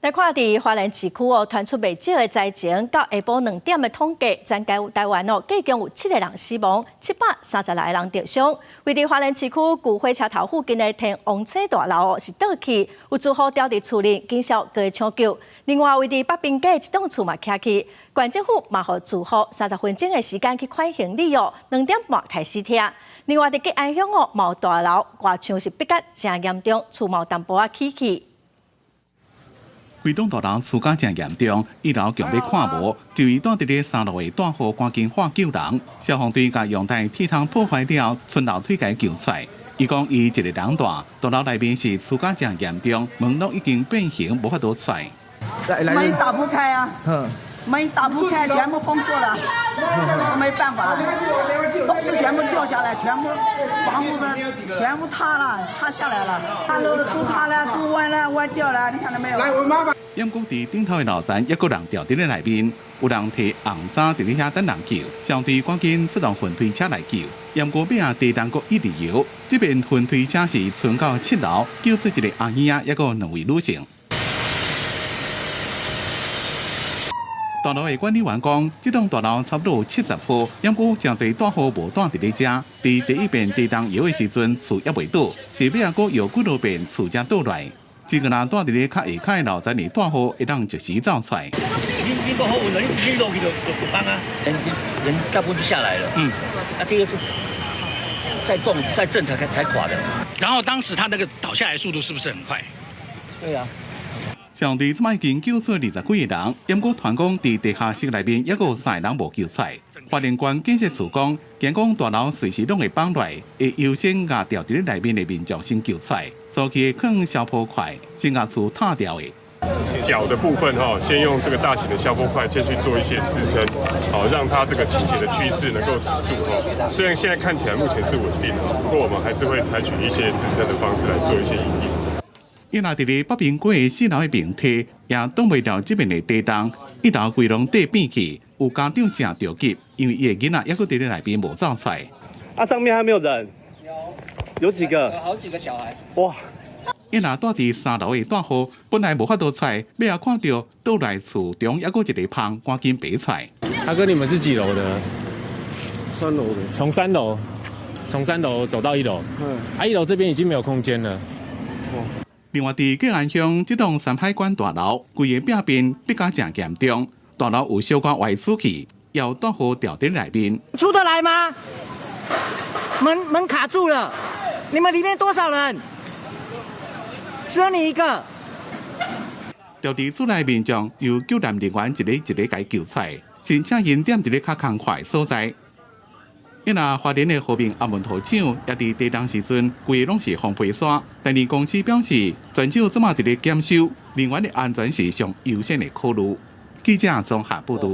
来看伫花莲市区传出未少的灾情，到下晡2点的统计，全台湾计共有7个人死亡，730来人受伤。位伫花莲市区旧火车头附近的天王车大楼是倒去，有住户调伫厝里紧急过来抢救。另外，位伫北滨街一栋厝嘛徛去，县政府嘛予住户30分钟的时间去款行李2点半开始听。另外，伫吉安乡嘛有大楼外墙是逼甲真严重，厝嘛有淡薄起去。 规栋大楼厝架真严重，1楼强要看无，就伊住伫咧3楼的大户赶紧化救人，消防队甲用带铁通破坏了，村楼梯甲救出来。伊讲伊一个人大，大楼内面是厝架真严重，门都已经变形，无法度出来。门打不开啊！门打不开，全部封锁了，没办法，东西全部掉下来，全部房屋的全部塌下来了，塌楼都塌了，都歪掉了，你看到没有？来，我妈妈。淹过伫顶头的楼层，一个人掉伫咧内面，有人摕红衫伫咧遐等人救，消防队赶紧出动分推车来救。淹过边啊，地动阁一直游，这边分推车是存到7楼，救出一个阿姨啊，一个2位女性。 大楼的管理员讲，这栋大楼差不多有70户，不过真侪大户无住伫咧遮。伫第一遍地动摇的时阵，厝还未倒，是要阁摇几落遍厝才倒来。一个人住伫咧较下骹的楼层里，大户会当一时走出来。你个好运了，你落去就帮啊，人大部分就下来了。这个是再动再震才垮的。然后当时他那个倒下来速度是不是很快？对啊。 上地即摆已经救出20几个人，不过团讲伫地下室内面还有3个人无救出来。花莲县建设处讲，惊讲大楼随时拢会崩落，会优先甲掉伫咧内面的民众先救出来，所以会放消波块，先甲厝塌掉的。脚的部分先用这个大型的消波块先去做一些支撑，让它这个倾斜的趋势能够止住虽然现在看起来目前是稳定的，不过我们还是会采取一些支撑的方式来做一些引领。 伊若伫咧北滨街4楼的平梯，也挡袂了这边的地动，1楼规拢地变去，有家长真着急，因为伊的囡仔还佫伫咧内边无走出来。上面还没有人？有几个？有好几个小孩。哇！伊若住伫3楼的大户，本来无法度出来，尾仔看到倒来厝中还佫一个芳，赶紧爬出来。大哥，你们是几楼的？3楼的。从3楼走到1楼。1楼这边已经没有空间了。另外，伫吉安乡这栋3海馆大楼，规个壁边比较真严重，大楼有小可歪出去，要大户掉在内面。出得来吗？门卡住了，你们里面多少人？只有你一个。掉伫厝内民众由救援人员一个甲救出来，先请因踮伫咧较空旷所在。 因那花莲的和平阿门土厂也伫地动时阵，规个拢是防皮沙。但是公司表示，全厂即马伫咧检修，人员的安全是上优先的考虑。记者综合报道。